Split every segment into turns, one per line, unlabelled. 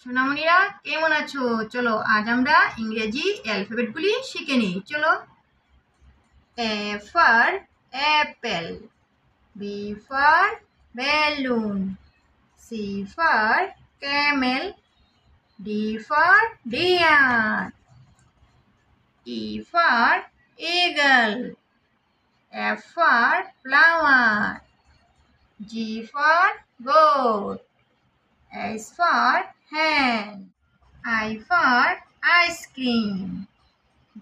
সোনামণিরা কেমন আছো? চলো আজ আমরা ইংরেজি অ্যালফাবেটগুলি শিখে নিই। চলো। A for apple, B for balloon, C for camel, D for deer, E for eagle, F for flower, G for goat, H for hen, I for ice cream,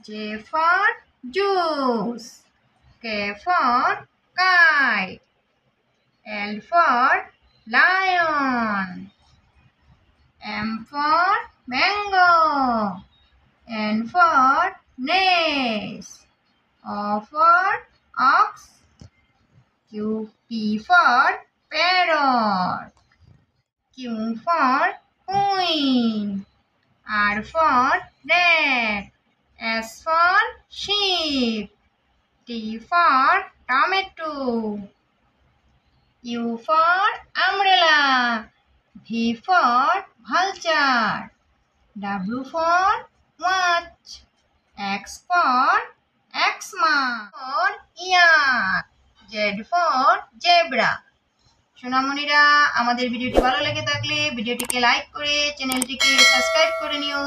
J for juice, K for kite, L for lion, M for mango, N for nest, O for ox, P for parrot, Q for queen, R for rat, S for sheep, T for tomato, U for umbrella, V for vulture, W for watch, X for Xmas, for yak, Z for zebra. সোনামণিরা, আমাদের ভিডিওটি ভালো লেগে থাকলে ভিডিওটিকে like করে চ্যানেলটিকে subscribe করে নিও।